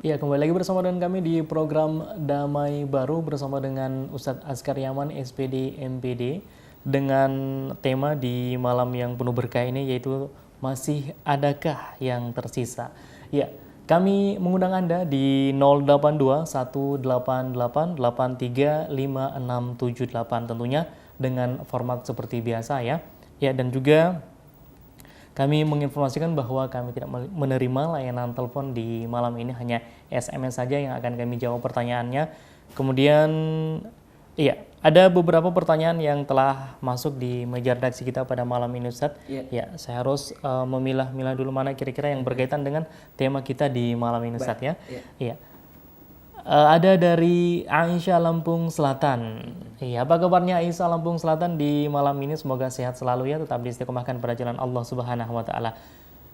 Ya, kembali lagi bersama dengan kami di program Damai Baru bersama dengan Ustadz Azkar Yaman, SPD, MPD, dengan tema di malam yang penuh berkah ini yaitu masih adakah yang tersisa? Ya, kami mengundang Anda di 082 188 83 5678 tentunya dengan format seperti biasa ya. Ya, dan juga kami menginformasikan bahwa kami tidak menerima layanan telepon di malam ini, hanya SMS saja yang akan kami jawab pertanyaannya. Kemudian, iya, ada beberapa pertanyaan yang telah masuk di meja redaksi kita pada malam ini, Ustadz. Ya, saya harus memilah-milah dulu mana kira-kira yang berkaitan dengan tema kita di malam ini, Ustadz ya. Iya. Ada dari Aisyah Lampung Selatan. Iya, apa kabarnya Aisyah Lampung Selatan di malam ini? Semoga sehat selalu ya, tetap diistiqomahkan pada jalan Allah Subhanahu wa taala.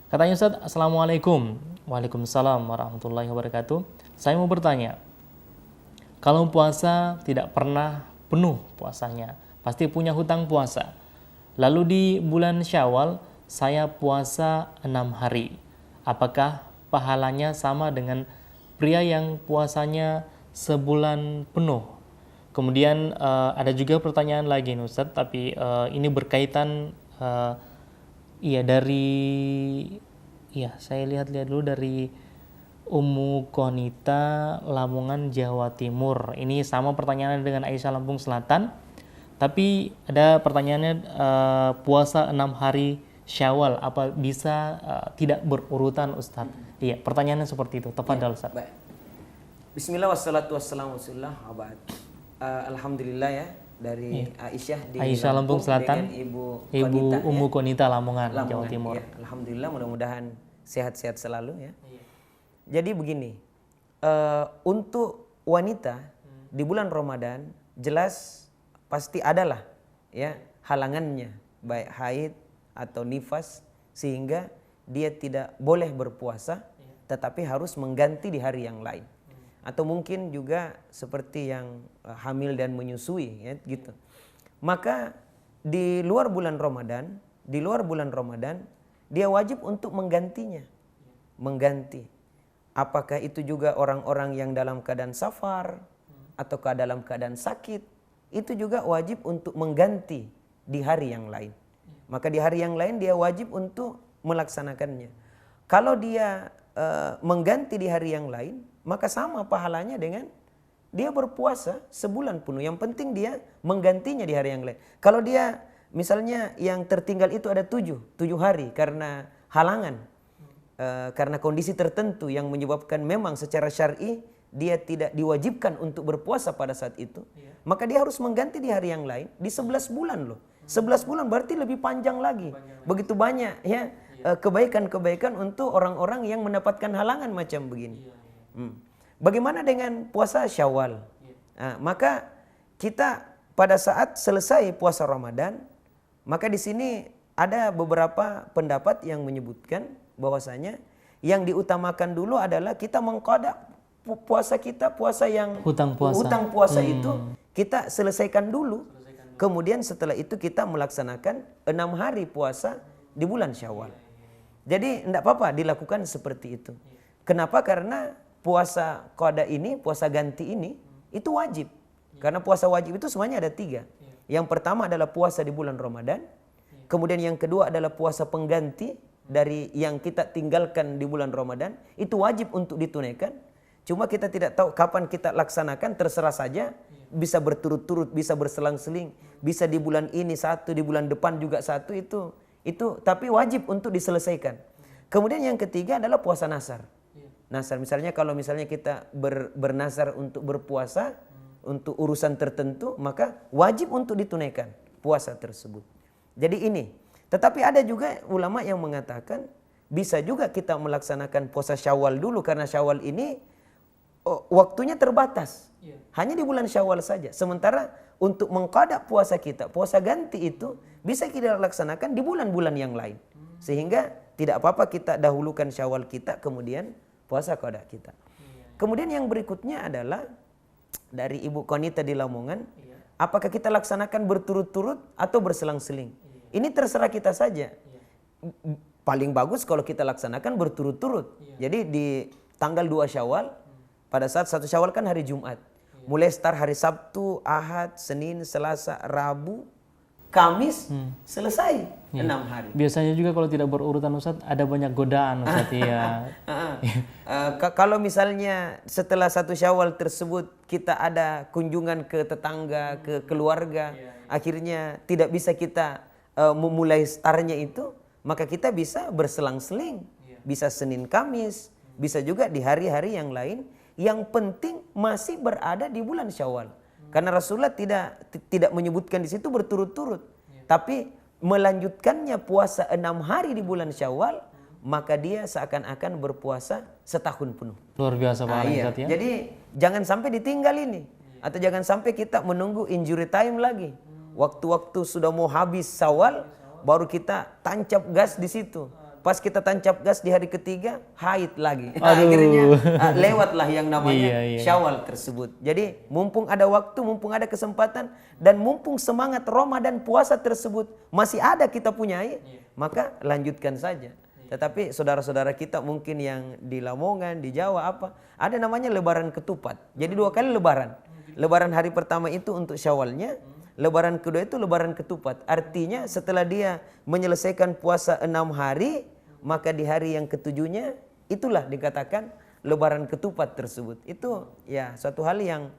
Katanya Ustaz, Assalamualaikum. Waalaikumsalam warahmatullahi wabarakatuh. Saya mau bertanya, kalau puasa tidak pernah penuh puasanya, pasti punya hutang puasa. Lalu di bulan Syawal saya puasa 6 hari. Apakah pahalanya sama dengan pria yang puasanya sebulan penuh? Kemudian ada juga pertanyaan lagi Ustadz, tapi ini berkaitan saya lihat-lihat dulu dari Ummu Konita, Lamongan, Jawa Timur. Ini sama pertanyaannya dengan Aisyah Lampung Selatan, tapi ada pertanyaannya puasa 6 hari Syawal apa bisa tidak berurutan Ustadz? Iya, pertanyaannya seperti itu. Tafadhal Ustadz. Baik. Bismillah wassalatu wassalamu rasulillah abad. Alhamdulillah ya dari Aisyah di Lampung Selatan, Ibu Ummu Konita Lamongan, Jawa Timur. Ya. Alhamdulillah, mudah-mudahan sehat-sehat selalu ya. Jadi begini, untuk wanita di bulan Ramadan jelas pasti adalah ya halangannya, baik haid atau nifas, sehingga dia tidak boleh berpuasa tetapi harus mengganti di hari yang lain. Atau mungkin juga seperti yang hamil dan menyusui ya gitu. Maka di luar bulan Ramadan dia wajib untuk menggantinya. Mengganti. Apakah itu juga orang-orang yang dalam keadaan safar ataukah dalam keadaan sakit, itu juga wajib untuk mengganti di hari yang lain. Maka di hari yang lain dia wajib untuk melaksanakannya. Kalau dia mengganti di hari yang lain, maka sama pahalanya dengan dia berpuasa sebulan penuh. Yang penting dia menggantinya di hari yang lain. Kalau dia misalnya yang tertinggal itu ada 7 hari karena halangan, karena kondisi tertentu yang menyebabkan memang secara syar'i dia tidak diwajibkan untuk berpuasa pada saat itu, maka dia harus mengganti di hari yang lain di 11 bulan loh. 11 bulan berarti lebih panjang lagi. Begitu banyak ya kebaikan-kebaikan untuk orang-orang yang mendapatkan halangan macam begini. Bagaimana dengan puasa Syawal? Maka kita pada saat selesai puasa Ramadan, maka di sini ada beberapa pendapat yang menyebutkan bahwasanya yang diutamakan dulu adalah kita mengqada puasa kita, puasa yang hutang puasa itu kita selesaikan dulu. Kemudian setelah itu kita melaksanakan 6 hari puasa di bulan Syawal. Jadi tidak apa-apa dilakukan seperti itu. Kenapa? Karena puasa qada ini, puasa ganti ini, itu wajib. Karena puasa wajib itu semuanya ada 3. Yang pertama adalah puasa di bulan Ramadan. Kemudian yang kedua adalah puasa pengganti dari yang kita tinggalkan di bulan Ramadan. Itu wajib untuk ditunaikan. Cuma kita tidak tahu kapan kita laksanakan, terserah saja. Bisa berturut-turut, bisa berselang-seling. Bisa di bulan ini satu, di bulan depan juga satu, itu tapi wajib untuk diselesaikan. Kemudian yang ketiga adalah puasa nasar. Nasar misalnya kalau kita bernasar untuk berpuasa untuk urusan tertentu, maka wajib untuk ditunaikan puasa tersebut. Jadi ini. Tetapi ada juga ulama yang mengatakan bisa juga kita melaksanakan puasa Syawal dulu, karena Syawal ini waktunya terbatas. Hanya di bulan Syawal saja. Sementara untuk mengqada puasa kita, puasa ganti itu bisa kita laksanakan di bulan-bulan yang lain. Sehingga tidak apa-apa kita dahulukan Syawal kita, kemudian puasa qada kita. Kemudian yang berikutnya adalah dari Ibu Konita di Lamongan, apakah kita laksanakan berturut-turut atau berselang-seling? Ini terserah kita saja. Paling bagus kalau kita laksanakan berturut-turut. Jadi di tanggal 2 Syawal, pada saat 1 Syawal kan hari Jumat. Mulai start hari Sabtu, Ahad, Senin, Selasa, Rabu, Kamis, selesai 6 hari. Biasanya juga kalau tidak berurutan Ustadz ada banyak godaan Ustadz ya. Kalau misalnya setelah 1 Syawal tersebut kita ada kunjungan ke tetangga, ke keluarga, akhirnya tidak bisa kita memulai startnya itu, maka kita bisa berselang-seling. Bisa Senin Kamis, bisa juga di hari-hari yang lain. Yang penting masih berada di bulan Syawal. Karena Rasulullah tidak menyebutkan di situ berturut-turut. Tapi melanjutkannya puasa 6 hari di bulan Syawal, maka dia seakan-akan berpuasa setahun penuh. Luar biasa Pak Iya. Ustadz ya. Jadi jangan sampai ditinggal ini. Atau jangan sampai kita menunggu injury time lagi. Waktu-waktu sudah mau habis Syawal, baru kita tancap gas di situ. Pas kita tancap gas di hari ketiga, haid lagi. Akhirnya lewatlah yang namanya Syawal tersebut. Jadi mumpung ada waktu, mumpung ada kesempatan, dan mumpung semangat Ramadan puasa tersebut masih ada kita punyai, maka lanjutkan saja. Tetapi saudara-saudara kita mungkin yang di Lamongan, di Jawa ada namanya lebaran ketupat. Jadi 2 kali lebaran. Lebaran hari pertama itu untuk Syawalnya, lebaran kedua itu lebaran ketupat. Artinya setelah dia menyelesaikan puasa 6 hari, maka di hari yang ketujuhnya itulah dikatakan lebaran ketupat tersebut. Itu ya suatu hal yang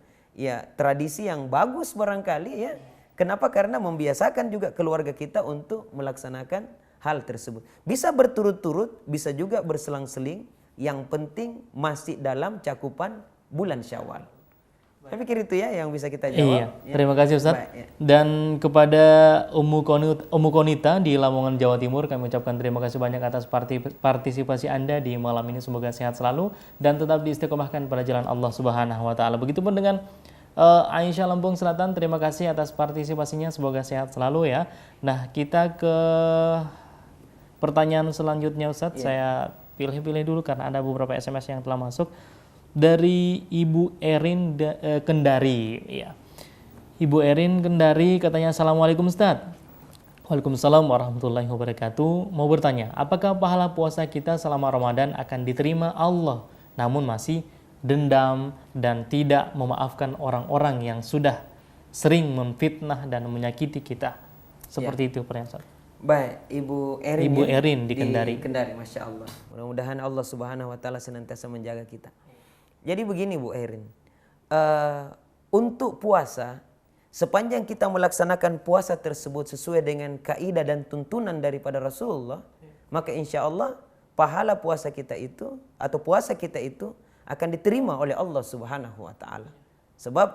tradisi yang bagus barangkali ya. Kenapa? Karena membiasakan juga keluarga kita untuk melaksanakan hal tersebut. Bisa berturut-turut, bisa juga berselang-seling. Yang penting masih dalam cakupan bulan Syawal. Saya pikir itu ya yang bisa kita jawab. Iya, terima kasih Ustadz. Dan kepada Ummu Konita di Lamongan, Jawa Timur, kami ucapkan terima kasih banyak atas partisipasi Anda di malam ini. Semoga sehat selalu dan tetap diistiqomahkan pada jalan Allah Subhanahu wa taala. Begitupun dengan Aisyah Lampung Selatan, terima kasih atas partisipasinya. Semoga sehat selalu ya. Nah, kita ke pertanyaan selanjutnya Ustadz. Saya pilih-pilih dulu karena ada beberapa SMS yang telah masuk. Dari Ibu Erin Kendari ya. Ibu Erin Kendari katanya, Assalamualaikum Ustadz. Waalaikumsalam warahmatullahi wabarakatuh. Mau bertanya, apakah pahala puasa kita selama Ramadan akan diterima Allah, namun masih dendam dan tidak memaafkan orang-orang yang sudah sering memfitnah dan menyakiti kita? Seperti itu pertanyaan. Baik, Ibu Erin. Ibu Erin di Kendari. Kendari, Masya Allah. Mudah-mudahan Allah Subhanahu wa taala senantiasa menjaga kita. Jadi begini Bu Erin, untuk puasa, sepanjang kita melaksanakan puasa tersebut sesuai dengan kaidah dan tuntunan daripada Rasulullah, maka insya Allah pahala puasa kita itu atau puasa kita itu akan diterima oleh Allah Subhanahu wa taala. Sebab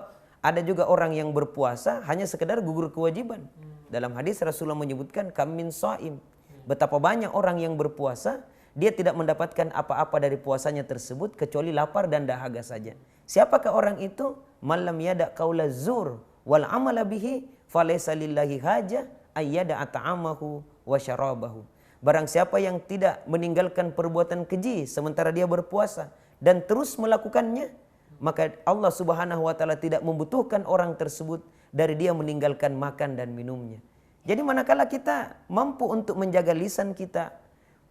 ada juga orang yang berpuasa hanya sekedar gugur kewajiban. Dalam hadis Rasulullah menyebutkan kam min shaim. Betapa banyak orang yang berpuasa, dia tidak mendapatkan apa-apa dari puasanya tersebut kecuali lapar dan dahaga saja. Siapakah orang itu? Man lam yada qaula zur wal amala bihi falaysa lillahi haja ayyada ta'amahu wa syarabahu. Barang siapa yang tidak meninggalkan perbuatan keji sementara dia berpuasa dan terus melakukannya, maka Allah Subhanahu wa taala tidak membutuhkan orang tersebut dari dia meninggalkan makan dan minumnya. Jadi manakala kita mampu untuk menjaga lisan kita,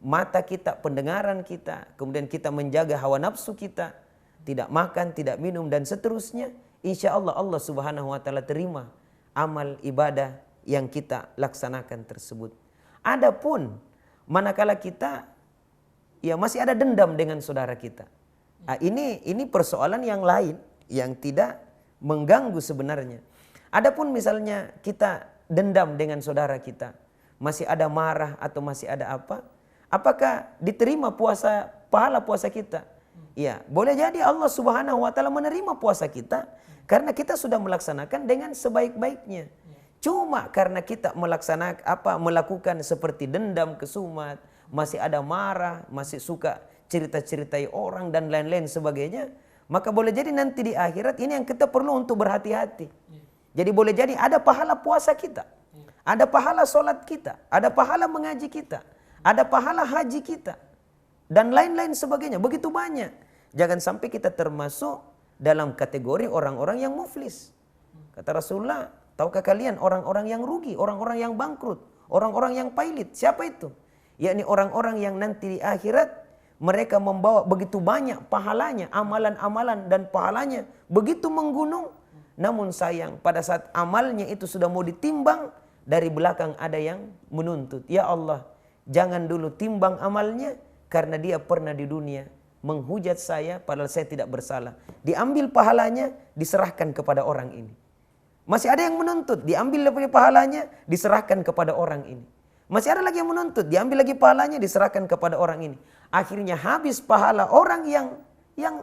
mata kita, pendengaran kita, kemudian kita menjaga hawa nafsu kita, tidak makan, tidak minum dan seterusnya, insya Allah Allah Subhanahu wa taala terima amal ibadah yang kita laksanakan tersebut. Adapun manakala kita masih ada dendam dengan saudara kita, ini persoalan yang lain yang tidak mengganggu sebenarnya. Adapun misalnya kita dendam dengan saudara kita, masih ada marah atau masih ada apa, apakah diterima pahala puasa kita? Ya, boleh jadi Allah Subhanahu wa taala menerima puasa kita karena kita sudah melaksanakan dengan sebaik-baiknya. Cuma karena kita melakukan seperti dendam, kesumat, masih ada marah, masih suka cerita-ceritai orang dan lain-lain sebagainya, Maka boleh jadi nanti di akhirat ini yang kita perlu untuk berhati-hati. Jadi boleh jadi ada pahala puasa kita, ada pahala sholat kita, ada pahala mengaji kita, ada pahala haji kita, dan lain-lain sebagainya. Begitu banyak. Jangan sampai kita termasuk dalam kategori orang-orang yang muflis. Kata Rasulullah, tahukah kalian orang-orang yang rugi, orang-orang yang bangkrut, orang-orang yang pailit? Siapa itu? Yakni orang-orang yang nanti di akhirat mereka membawa begitu banyak pahalanya, amalan-amalan dan pahalanya begitu menggunung. Namun sayang, pada saat amalnya itu sudah mau ditimbang, dari belakang ada yang menuntut. Ya Allah, jangan dulu timbang amalnya, karena dia pernah di dunia menghujat saya padahal saya tidak bersalah. Diambil pahalanya, diserahkan kepada orang ini. Masih ada yang menuntut, diambil lagi pahalanya, diserahkan kepada orang ini. Masih ada lagi yang menuntut, diambil lagi pahalanya, diserahkan kepada orang ini. Akhirnya habis pahala orang yang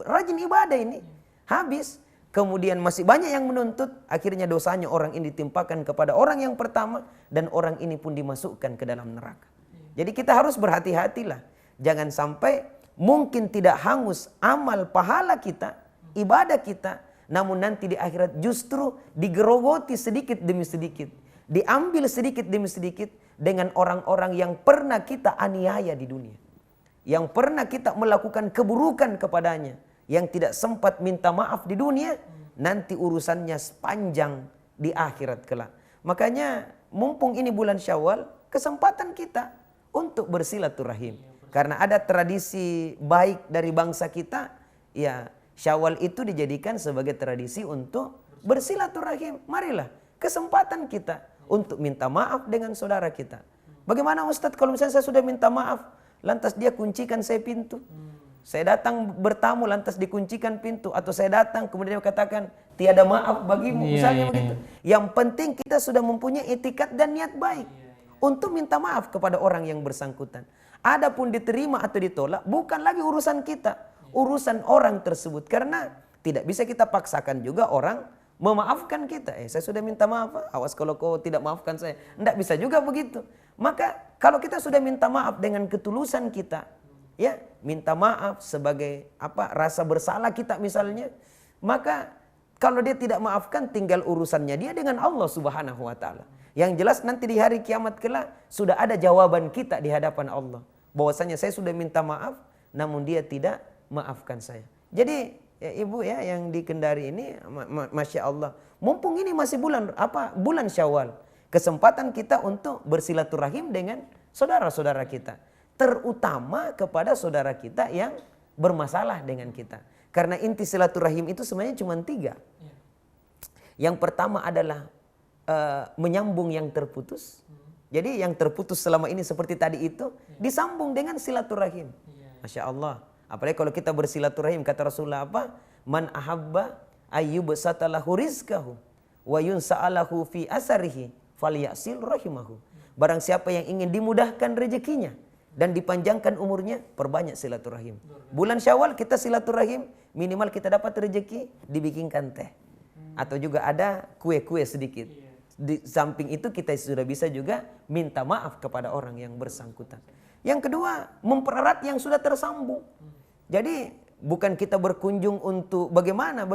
rajin ibadah ini. Habis. Kemudian masih banyak yang menuntut, akhirnya dosanya orang ini ditimpakan kepada orang yang pertama, dan orang ini pun dimasukkan ke dalam neraka. Jadi kita harus berhati-hatilah. Jangan sampai mungkin tidak hangus amal pahala kita, ibadah kita, namun nanti di akhirat justru digerogoti sedikit demi sedikit. Diambil sedikit demi sedikit dengan orang-orang yang pernah kita aniaya di dunia. Yang pernah kita melakukan keburukan kepadanya. Yang tidak sempat minta maaf di dunia, nanti urusannya sepanjang di akhirat kelak. Makanya mumpung ini bulan Syawal, kesempatan kita untuk bersilaturahim. Karena ada tradisi baik dari bangsa kita, ya Syawal itu dijadikan sebagai tradisi untuk bersilaturahim. Marilah, kesempatan kita untuk minta maaf dengan saudara kita. Bagaimana Ustadz kalau misalnya saya sudah minta maaf, lantas dia kuncikan saya pintu? Saya datang bertamu lantas dikuncikan pintu, atau saya datang kemudian dia katakan tiada maaf bagimu, misalnya begitu. Yang penting kita sudah mempunyai etikat dan niat baik untuk minta maaf kepada orang yang bersangkutan. Adapun diterima atau ditolak bukan lagi urusan kita, urusan orang tersebut. Karena tidak bisa kita paksakan juga orang memaafkan kita. Saya sudah minta maaf, awas kalau kau tidak maafkan saya. Tidak bisa juga begitu. Maka kalau kita sudah minta maaf dengan ketulusan kita, ya minta maaf sebagai rasa bersalah kita misalnya, maka kalau dia tidak maafkan tinggal urusannya dia dengan Allah Subhanahu wa taala. Yang jelas nanti di hari kiamat kelak sudah ada jawaban kita di hadapan Allah, bahwasanya saya sudah minta maaf namun dia tidak maafkan saya. Jadi ya, ibu ya yang di Kendari ini Masya Allah, mumpung ini masih bulan Syawal, kesempatan kita untuk bersilaturahim dengan saudara-saudara kita, terutama kepada saudara kita yang bermasalah dengan kita. Karena inti silaturahim itu sebenarnya cuma 3. Yang pertama adalah menyambung yang terputus. Jadi yang terputus selama ini seperti tadi itu disambung dengan silaturahim. Masya Allah. Apalagi kalau kita bersilaturahim, kata Rasulullah apa? Man ahabba ayyubsatalahu rizqahu wa yunsa'alahu fi asarihi falyasil rahimahu. Barang siapa yang ingin dimudahkan rezekinya dan dipanjangkan umurnya, perbanyak silaturahim. Bulan Syawal kita silaturahim, minimal kita dapat rezeki, dibikinkan teh. Atau juga ada kue-kue sedikit. Di samping itu kita sudah bisa juga minta maaf kepada orang yang bersangkutan. Yang kedua, mempererat yang sudah tersambung. Jadi bukan kita berkunjung untuk bagaimana,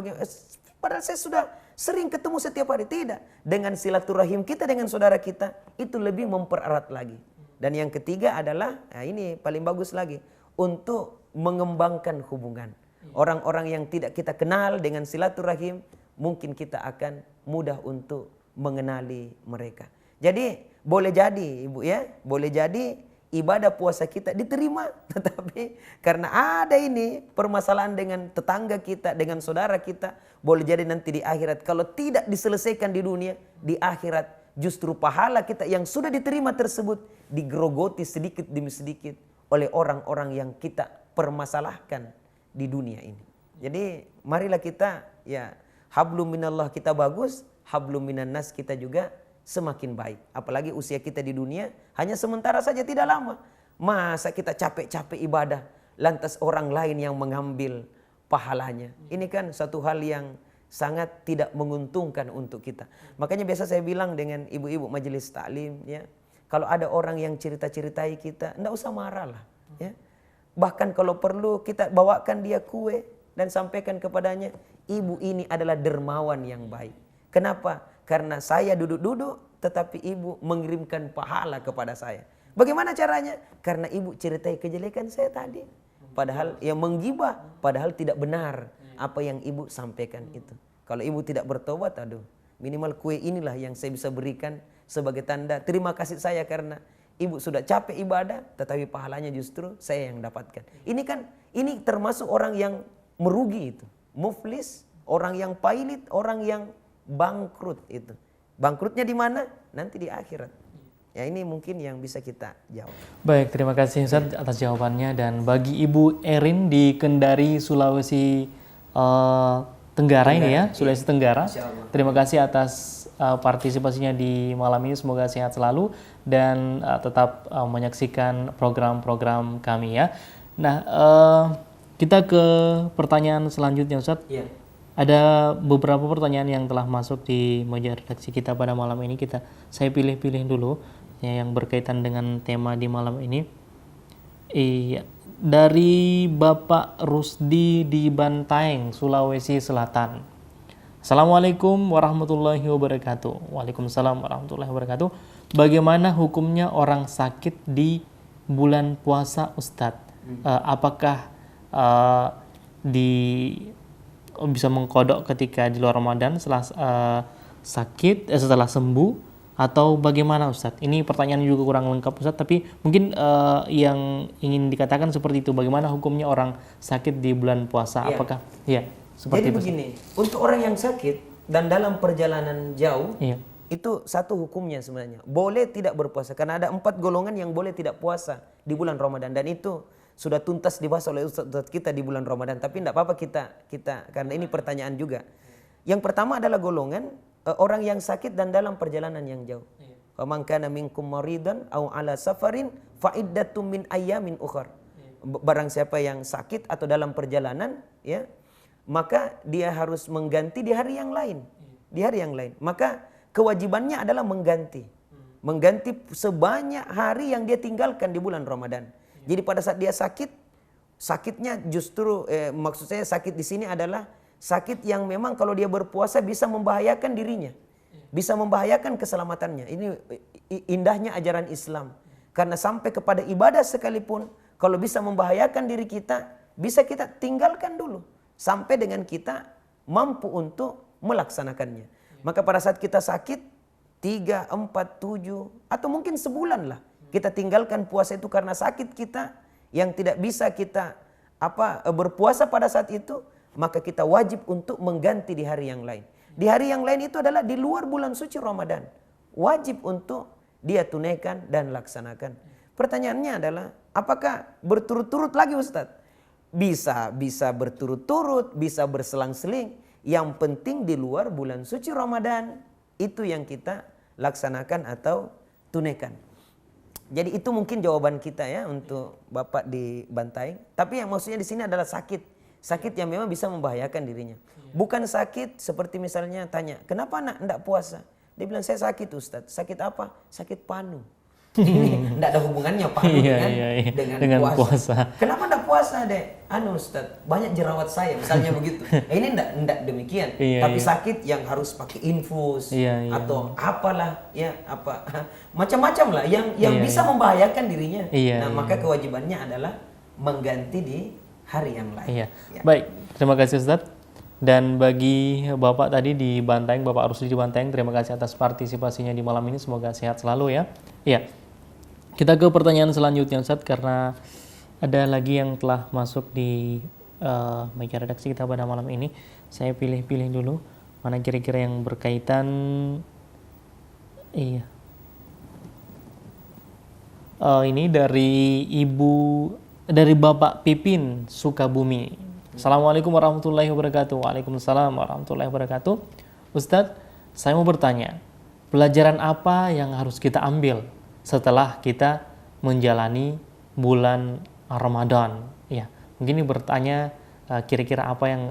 padahal saya sudah sering ketemu setiap hari. Tidak. Dengan silaturahim kita dengan saudara kita, itu lebih mempererat lagi. Dan yang ketiga adalah, ini paling bagus lagi, untuk mengembangkan hubungan. Orang-orang yang tidak kita kenal dengan silaturahim, mungkin kita akan mudah untuk mengenali mereka. Jadi boleh jadi ibu ya, boleh jadi ibadah puasa kita diterima, tetapi karena ada ini permasalahan dengan tetangga kita, dengan saudara kita, boleh jadi nanti di akhirat kalau tidak diselesaikan di dunia, di akhirat justru pahala kita yang sudah diterima tersebut digerogoti sedikit demi sedikit oleh orang-orang yang kita permasalahkan di dunia ini. Jadi marilah kita ya hablum minallah kita bagus, hablum minan nas kita juga semakin baik. Apalagi usia kita di dunia hanya sementara saja, tidak lama. Masa kita capek-capek ibadah lantas orang lain yang mengambil pahalanya. Ini kan satu hal yang sangat tidak menguntungkan untuk kita. Makanya biasa saya bilang dengan ibu-ibu majelis taklim ya, kalau ada orang yang cerita-ceritai kita, enggak usah marah lah ya. Bahkan kalau perlu kita bawakan dia kue, dan sampaikan kepadanya, ibu ini adalah dermawan yang baik. Kenapa? Karena saya duduk-duduk tetapi ibu mengirimkan pahala kepada saya. Bagaimana caranya? Karena ibu ceritai kejelekan saya tadi. Padahal yang menggibah, padahal tidak benar apa yang ibu sampaikan itu. Kalau ibu tidak bertobat, aduh, minimal kue inilah yang saya bisa berikan sebagai tanda terima kasih saya karena ibu sudah capek ibadah, tetapi pahalanya justru saya yang dapatkan. Ini termasuk orang yang merugi itu. Muflis, orang yang pailit, orang yang bangkrut itu. Bangkrutnya di mana? Nanti di akhirat. Ya ini mungkin yang bisa kita jawab. Baik, terima kasih Ustaz atas jawabannya. Dan bagi Ibu Erin di Kendari, Sulawesi Tenggara ini ya, Sulawesi Tenggara. Terima kasih atas partisipasinya di malam ini. Semoga sehat selalu dan tetap menyaksikan program-program kami ya. Nah, kita ke pertanyaan selanjutnya Ustaz. Iya. Ada beberapa pertanyaan yang telah masuk di meja redaksi kita pada malam ini. Saya pilih-pilih dulu ya, yang berkaitan dengan tema di malam ini. Iya, dari Bapak Rusdi di Bantaeng, Sulawesi Selatan. Assalamualaikum warahmatullahi wabarakatuh. Waalaikumsalam warahmatullahi wabarakatuh. Bagaimana hukumnya orang sakit di bulan puasa, Ustadz? Apakah bisa mengkodok ketika di luar Ramadan setelah sakit, setelah sembuh, atau bagaimana Ustadz? Ini pertanyaan juga kurang lengkap Ustadz, tapi mungkin yang ingin dikatakan seperti itu. Bagaimana hukumnya orang sakit di bulan puasa? Iya. Apakah ya seperti Jadi itu? begini, untuk orang yang sakit dan dalam perjalanan jauh, Iya. itu satu hukumnya sebenarnya. Boleh tidak berpuasa, karena ada 4 golongan yang boleh tidak puasa di bulan Ramadan, dan itu sudah tuntas dibahas oleh ustadz kita di bulan Ramadan. Tapi tidak apa-apa kita karena ini pertanyaan juga. Yang pertama adalah golongan orang yang sakit dan dalam perjalanan yang jauh. Faman kana minkum maridan aw ala safarin fa iddatum min ayyamin ukhar. Barang siapa yang sakit atau dalam perjalanan ya, maka dia harus mengganti di hari yang lain. Di hari yang lain. Maka kewajibannya adalah mengganti sebanyak hari yang dia tinggalkan di bulan Ramadan. Jadi pada saat dia sakit, sakitnya justru maksud saya sakit di sini adalah sakit yang memang kalau dia berpuasa bisa membahayakan dirinya, bisa membahayakan keselamatannya. Ini indahnya ajaran Islam. Karena sampai kepada ibadah sekalipun, kalau bisa membahayakan diri kita, bisa kita tinggalkan dulu sampai dengan kita mampu untuk melaksanakannya. Maka pada saat kita sakit 3, 4, 7 atau mungkin sebulan lah, kita tinggalkan puasa itu karena sakit kita yang tidak bisa kita berpuasa pada saat itu, maka kita wajib untuk mengganti di hari yang lain. Di hari yang lain itu adalah di luar bulan suci Ramadan. Wajib untuk dia tunaikan dan laksanakan. Pertanyaannya adalah, apakah berturut-turut lagi Ustadz? Bisa berturut-turut, bisa berselang-seling. Yang penting di luar bulan suci Ramadan, itu yang kita laksanakan atau tunaikan. Jadi itu mungkin jawaban kita ya untuk Bapak di Bantaeng. Tapi yang maksudnya di sini adalah sakit yang memang bisa membahayakan dirinya. Bukan sakit seperti misalnya tanya, kenapa nak enggak puasa? Dia bilang, saya sakit Ustadz. Sakit apa? Sakit panu. Ini enggak ada hubungannya panu dengan puasa. Kenapa enggak puasa dek? Ustadz, banyak jerawat saya misalnya begitu. Ini enggak demikian. Tapi sakit yang harus pakai infus atau apalah ya macam-macam lah yang bisa membahayakan dirinya. Maka kewajibannya adalah mengganti di hari yang lain. Baik, terima kasih Ustadz. Dan bagi Bapak tadi di Bantaeng, Bapak Rusdi di Bantaeng, terima kasih atas partisipasinya di malam ini. Semoga sehat selalu ya. Iya. Kita ke pertanyaan selanjutnya Ustadz, karena ada lagi yang telah masuk di meja redaksi kita pada malam ini. Saya pilih-pilih dulu mana kira-kira yang berkaitan. Ini dari Bapak Pipin Sukabumi. Assalamualaikum warahmatullahi wabarakatuh. Waalaikumsalam warahmatullahi wabarakatuh. Ustadz, saya mau bertanya, pelajaran apa yang harus kita ambil setelah kita menjalani bulan Ramadan? Ya, mungkin ini bertanya kira-kira apa yang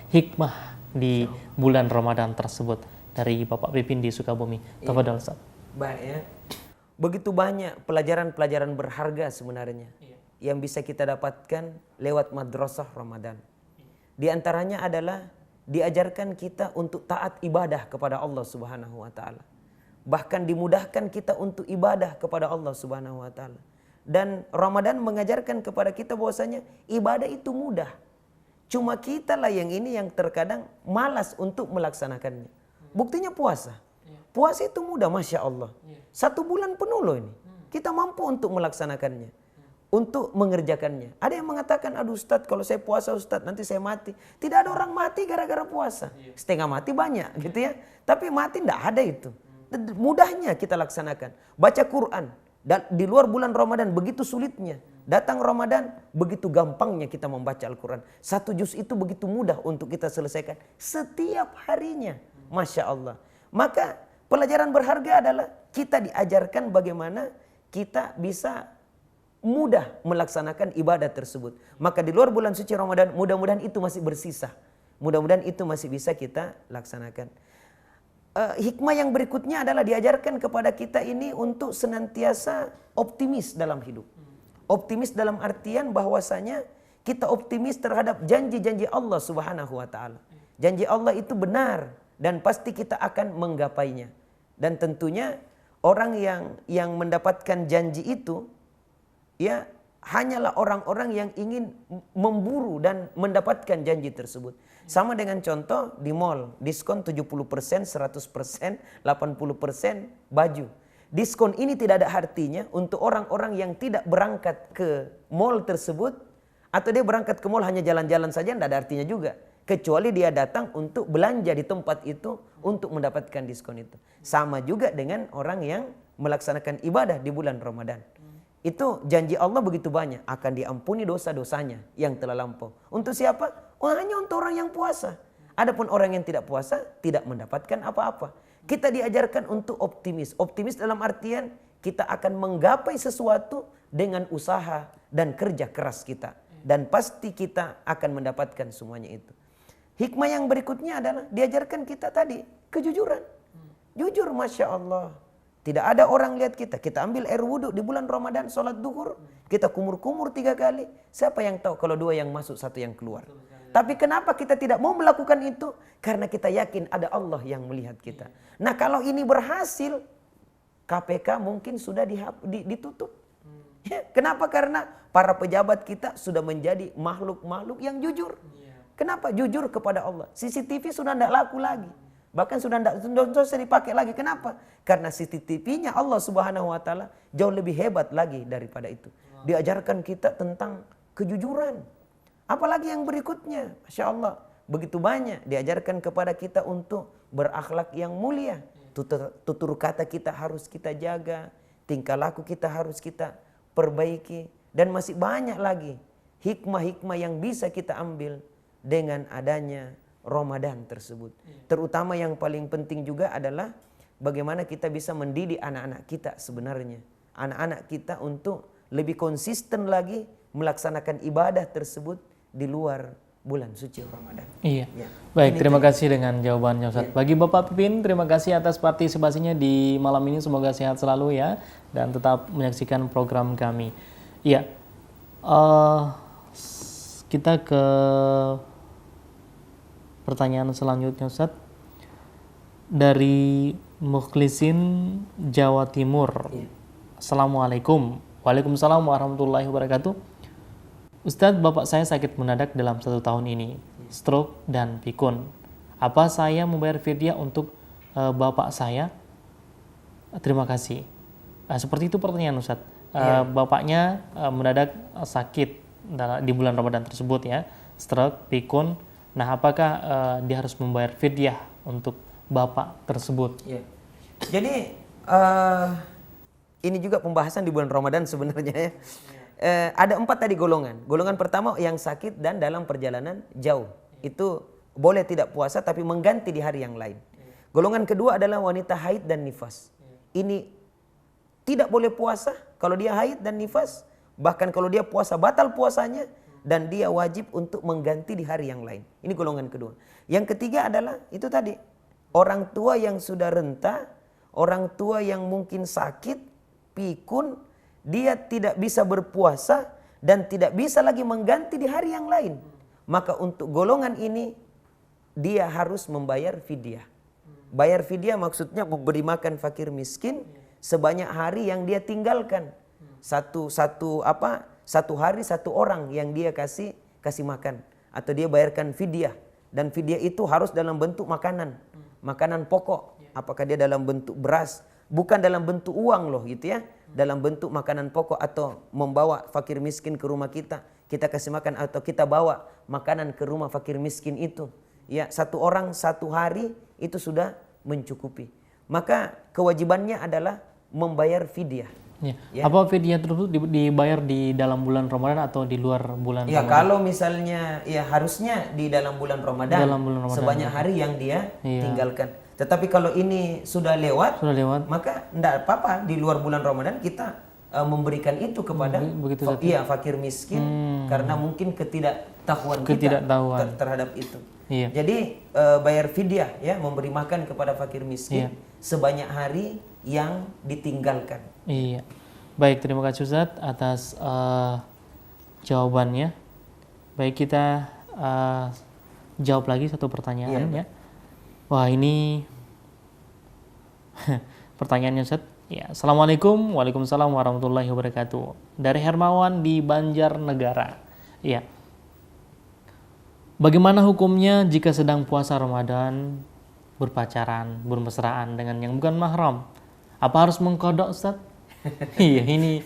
hikmah di bulan Ramadan tersebut dari Bapak Pipin di Sukabumi. Tafadhol Ustadz. Baik ya. Begitu banyak pelajaran-pelajaran berharga sebenarnya yang bisa kita dapatkan lewat madrasah Ramadan. Di antaranya adalah diajarkan kita untuk taat ibadah kepada Allah Subhanahu wa taala. Bahkan dimudahkan kita untuk ibadah kepada Allah Subhanahu wa taala. Dan Ramadan mengajarkan kepada kita bahwasanya ibadah itu mudah. Cuma kita lah yang terkadang malas untuk melaksanakannya. Buktinya puasa. Puasa itu mudah, Masya Allah. 1 bulan penuh loh ini. Kita mampu untuk melaksanakannya. Untuk mengerjakannya. Ada yang mengatakan, aduh Ustadz, kalau saya puasa Ustadz nanti saya mati. Tidak ada orang mati gara-gara puasa. Setengah mati banyak gitu ya. Tapi mati tidak ada itu. Mudahnya kita laksanakan. Baca Quran. Dan di luar bulan Ramadan begitu sulitnya. Datang Ramadan begitu gampangnya kita membaca Al-Quran. 1 juz itu begitu mudah untuk kita selesaikan. Setiap harinya. Masya Allah. Maka pelajaran berharga adalah kita diajarkan bagaimana kita bisa mudah melaksanakan ibadah tersebut. Maka di luar bulan suci Ramadan mudah-mudahan itu masih bersisa. Mudah-mudahan itu masih bisa kita laksanakan. Hikmah yang berikutnya adalah diajarkan kepada kita ini untuk senantiasa optimis dalam hidup. Optimis dalam artian bahwasanya kita optimis terhadap janji-janji Allah Subhanahu wa taala. Janji Allah itu benar dan pasti kita akan menggapainya. Dan tentunya orang yang mendapatkan janji itu ya hanyalah orang-orang yang ingin memburu dan mendapatkan janji tersebut. Sama dengan contoh di mall, diskon 70%, 100%, 80% baju. Diskon ini tidak ada artinya untuk orang-orang yang tidak berangkat ke mall tersebut, atau dia berangkat ke mall hanya jalan-jalan saja, tidak ada artinya juga. Kecuali dia datang untuk belanja di tempat itu untuk mendapatkan diskon itu. Sama juga dengan orang yang melaksanakan ibadah di bulan Ramadan. Itu janji Allah begitu banyak, akan diampuni dosa-dosanya yang telah lampau. Untuk siapa? Hanya untuk orang yang puasa. Adapun orang yang tidak puasa tidak mendapatkan apa-apa. Kita diajarkan untuk optimis. Optimis dalam artian kita akan menggapai sesuatu dengan usaha dan kerja keras kita. Dan pasti kita akan mendapatkan semuanya itu. Hikmah yang berikutnya adalah diajarkan kita tadi kejujuran. Jujur, Masya Allah. Tidak ada orang lihat kita. Kita ambil air wudhu di bulan Ramadan, sholat duhur. Kita kumur-kumur 3 kali. Siapa yang tahu kalau 2 yang masuk, 1 yang keluar. Tapi kenapa kita tidak mau melakukan itu? Karena kita yakin ada Allah yang melihat kita. Nah kalau ini berhasil, KPK mungkin sudah ditutup. Ya, kenapa? Karena para pejabat kita sudah menjadi makhluk-makhluk yang jujur. Kenapa? Jujur kepada Allah. CCTV sudah tidak laku lagi. Bahkan sudah tidak usah dipakai lagi. Kenapa? Karena CCTV-nya Allah Subhanahu wa taala jauh lebih hebat lagi daripada itu. Diajarkan kita tentang kejujuran. Apalagi yang berikutnya, Masya Allah, begitu banyak diajarkan kepada kita untuk berakhlak yang mulia. Tutur kata kita harus kita jaga, tingkah laku kita harus kita perbaiki, dan masih banyak lagi hikmah-hikmah yang bisa kita ambil dengan adanya Ramadan tersebut. Terutama yang paling penting juga adalah bagaimana kita bisa mendidik anak-anak kita sebenarnya. Anak-anak kita untuk lebih konsisten lagi melaksanakan ibadah tersebut di luar bulan suci Ramadan. Iya. Ya. Baik, terima kasih dengan jawabannya Ustaz. Bagi Bapak Pipin, terima kasih atas partisipasinya di malam ini. Semoga sehat selalu ya dan tetap menyaksikan program kami. Iya. Kita ke pertanyaan selanjutnya Ustaz. Dari Mukhlisin Jawa Timur. Iya. Assalamualaikum. Waalaikumsalam warahmatullahi wabarakatuh. Ustadz, bapak saya sakit mendadak dalam 1 tahun ini, stroke dan pikun. Apa saya membayar fidyah untuk bapak saya? Terima kasih. Seperti itu pertanyaan Ustadz. Bapaknya mendadak sakit di bulan Ramadan tersebut ya, stroke, pikun. Nah, apakah dia harus membayar fidyah untuk bapak tersebut? Ya. Jadi ini juga pembahasan di bulan Ramadan sebenarnya ya. Ada 4 tadi golongan. Golongan pertama yang sakit dan dalam perjalanan jauh. Itu boleh tidak puasa tapi mengganti di hari yang lain. Golongan kedua adalah wanita haid dan nifas. Ini tidak boleh puasa kalau dia haid dan nifas. Bahkan kalau dia puasa batal puasanya dan dia wajib untuk mengganti di hari yang lain. Ini golongan kedua. Yang ketiga adalah itu tadi. Orang tua yang sudah renta, orang tua yang mungkin sakit, pikun, dia tidak bisa berpuasa dan tidak bisa lagi mengganti di hari yang lain. maka untuk golongan ini dia harus membayar fidyah. Bayar fidyah maksudnya memberi makan fakir miskin sebanyak hari yang dia tinggalkan. Satu hari satu orang yang dia kasih makan atau dia bayarkan fidyah. Dan fidyah itu harus dalam bentuk makanan pokok. Apakah dia dalam bentuk beras, bukan dalam bentuk uang loh gitu ya, dalam bentuk makanan pokok atau membawa fakir miskin ke rumah kita kasih makan, atau kita bawa makanan ke rumah fakir miskin itu. Ya, satu orang satu hari itu sudah mencukupi. Maka kewajibannya adalah membayar fidyah. Ya. Apa fidyah tersebut dibayar di dalam bulan Ramadan atau di luar bulan ya, Ramadan? Kalau misalnya harusnya di dalam bulan Ramadan, sebanyak hari yang dia tinggalkan. Tetapi kalau ini sudah lewat, maka tidak apa-apa di luar bulan Ramadan kita memberikan itu kepada fakir miskin karena mungkin ketidaktahuan kita terhadap itu. Iya. Jadi bayar fidyah ya, memberi makan kepada fakir miskin sebanyak hari yang ditinggalkan. Iya. Baik, terima kasih Ustaz atas jawabannya. Baik, kita jawab lagi satu pertanyaan ya. Wah, ini pertanyaannya Ustaz. Ya, Assalamualaikum. Waalaikumsalam warahmatullahi wabarakatuh. Dari Hermawan di Banjarnegara. Ya. Bagaimana hukumnya jika sedang puasa Ramadan berpacaran, bermesraan dengan yang bukan mahram? Apa harus mengkodok, Ustaz? Iya, ini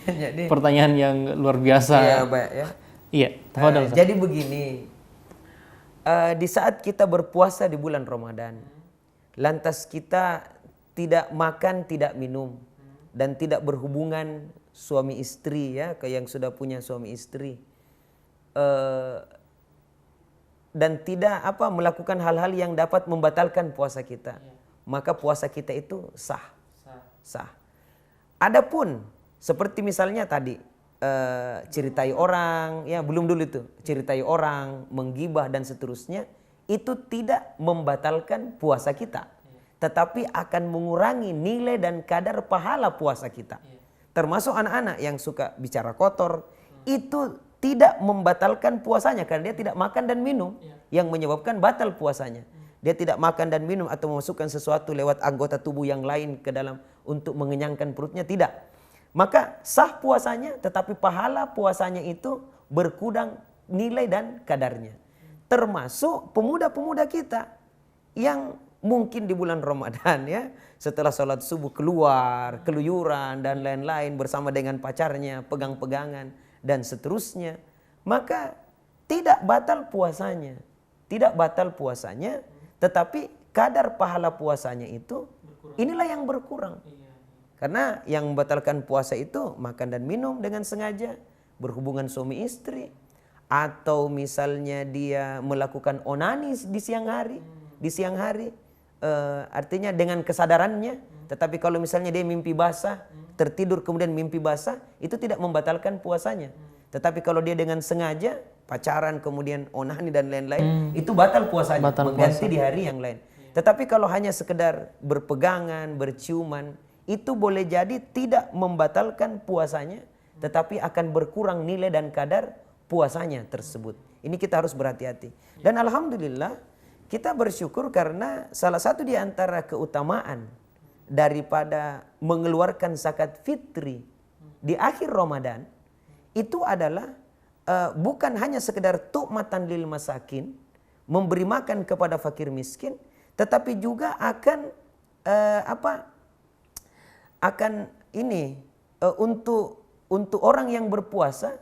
pertanyaan yang luar biasa. Iya, baik ya. Iya, tafadhol, Ustaz. Jadi begini, di saat kita berpuasa di bulan Ramadan, lantas kita tidak makan, tidak minum, dan tidak berhubungan suami istri ya, ke yang sudah punya suami istri, dan tidak melakukan hal-hal yang dapat membatalkan puasa kita, maka puasa kita itu sah. Adapun seperti misalnya tadi ceritai orang, ya belum dulu itu ceritai orang, menggibah dan seterusnya, itu tidak membatalkan puasa kita, tetapi akan mengurangi nilai dan kadar pahala puasa kita. Termasuk anak-anak yang suka bicara kotor, itu tidak membatalkan puasanya karena dia tidak makan dan minum, yang menyebabkan batal puasanya. Dia tidak makan dan minum atau memasukkan sesuatu lewat anggota tubuh yang lain ke dalam untuk mengenyangkan perutnya, tidak. Maka sah puasanya, tetapi pahala puasanya itu berkurang nilai dan kadarnya. Termasuk pemuda-pemuda kita yang mungkin di bulan Ramadan ya, setelah sholat subuh keluar, keluyuran dan lain-lain bersama dengan pacarnya, pegang-pegangan dan seterusnya, maka tidak batal puasanya. Tidak batal puasanya, tetapi kadar pahala puasanya itu inilah yang berkurang. Karena yang membatalkan puasa itu makan dan minum dengan sengaja, berhubungan suami istri, atau misalnya dia melakukan onani di siang hari, artinya dengan kesadarannya. Tetapi kalau misalnya dia mimpi basah, tertidur kemudian mimpi basah, itu tidak membatalkan puasanya. Tetapi kalau dia dengan sengaja pacaran kemudian onani dan lain-lain, itu batal puasanya, mengganti di hari yang lain. Tetapi kalau hanya sekedar berpegangan, berciuman, itu boleh jadi tidak membatalkan puasanya, tetapi akan berkurang nilai dan kadar puasanya tersebut. Ini kita harus berhati-hati. Dan alhamdulillah kita bersyukur karena salah satu di antara keutamaan daripada mengeluarkan zakat fitri di akhir Ramadan itu adalah bukan hanya sekedar tu'matan lil masakin, memberi makan kepada fakir miskin, tetapi juga akan untuk orang yang berpuasa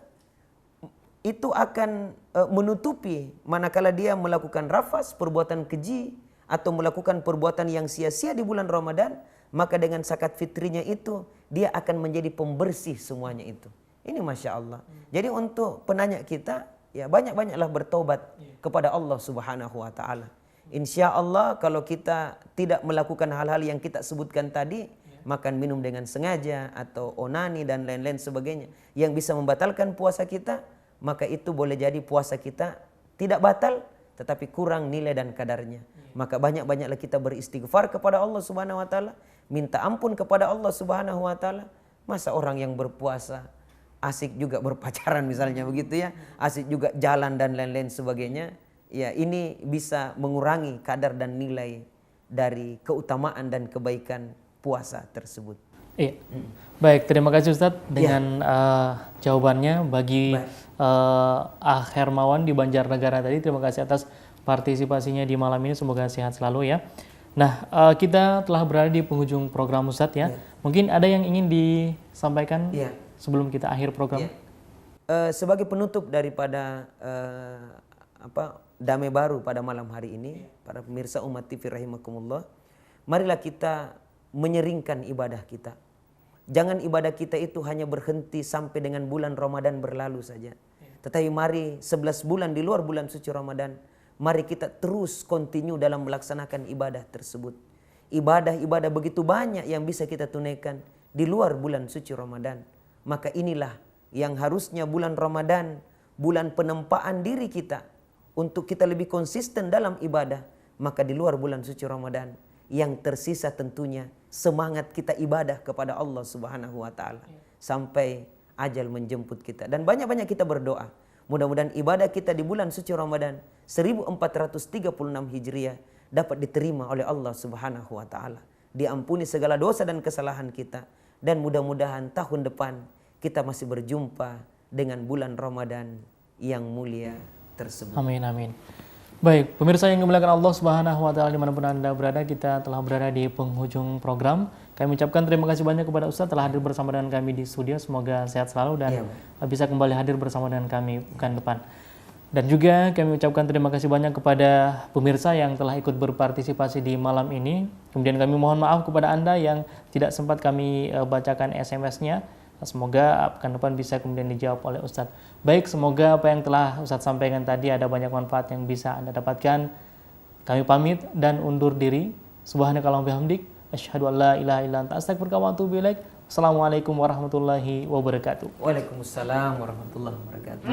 itu akan menutupi manakala dia melakukan rafas, perbuatan keji, atau melakukan perbuatan yang sia-sia di bulan Ramadan, maka dengan zakat fitrinya itu dia akan menjadi pembersih semuanya itu. Ini Masya Allah. Jadi untuk penanya kita, ya banyak-banyaklah bertobat kepada Allah Subhanahu wa Ta'ala. Insya Allah kalau kita tidak melakukan hal-hal yang kita sebutkan tadi, makan minum dengan sengaja atau onani dan lain-lain sebagainya yang bisa membatalkan puasa kita, maka itu boleh jadi puasa kita tidak batal tetapi kurang nilai dan kadarnya. Maka banyak-banyaklah kita beristighfar kepada Allah Subhanahu wa Ta'ala, minta ampun kepada Allah Subhanahu wa Ta'ala. Masa orang yang berpuasa asik juga berpacaran misalnya begitu ya, asik juga jalan dan lain-lain sebagainya. Ya, ini bisa mengurangi kadar dan nilai dari keutamaan dan kebaikan puasa tersebut. Iya. Baik, terima kasih Ustadz dengan jawabannya bagi Akh Hermawan di Banjarnegara tadi. Terima kasih atas partisipasinya di malam ini, semoga sehat selalu ya. Nah, kita telah berada di penghujung program Ustadz ya. Mungkin ada yang ingin disampaikan sebelum kita akhir program? Sebagai penutup daripada Damai Baru pada malam hari ini, para pemirsa Umat TV rahimakumullah, marilah kita menyeringkan ibadah kita. Jangan ibadah kita itu hanya berhenti sampai dengan bulan Ramadan berlalu saja. Tetapi mari 11 bulan di luar bulan suci Ramadan, mari kita terus continue dalam melaksanakan ibadah tersebut. Ibadah-ibadah begitu banyak yang bisa kita tunaikan di luar bulan suci Ramadan. Maka inilah yang harusnya bulan Ramadan, bulan penempaan diri kita untuk kita lebih konsisten dalam ibadah. Maka di luar bulan suci Ramadan, yang tersisa tentunya semangat kita ibadah kepada Allah Subhanahu wa taala sampai ajal menjemput kita. Dan banyak-banyak kita berdoa. Mudah-mudahan ibadah kita di bulan suci Ramadan 1436 Hijriah dapat diterima oleh Allah Subhanahu wa taala. Diampuni segala dosa dan kesalahan kita, dan mudah-mudahan tahun depan kita masih berjumpa dengan bulan Ramadan yang mulia tersebut. Amin, amin. Baik, pemirsa yang dimuliakan Allah Subhanahu wa taala dimanapun Anda berada, kita telah berada di penghujung program. Kami ucapkan terima kasih banyak kepada Ustadz telah hadir bersama dengan kami di studio. Semoga sehat selalu dan bisa kembali hadir bersama dengan kami pekan depan. Dan juga kami ucapkan terima kasih banyak kepada pemirsa yang telah ikut berpartisipasi di malam ini. Kemudian kami mohon maaf kepada Anda yang tidak sempat kami bacakan SMS-nya. Semoga pekan depan bisa kemudian dijawab oleh Ustadz. Baik, semoga apa yang telah Ustadz sampaikan tadi ada banyak manfaat yang bisa Anda dapatkan. Kami pamit dan undur diri. Subhanakallahumma bihamdik, asyhadu an la ilaha illa anta, astaghfiruka wa atubu ilaik. Assalamualaikum warahmatullahi wabarakatuh. Waalaikumsalam warahmatullahi wabarakatuh.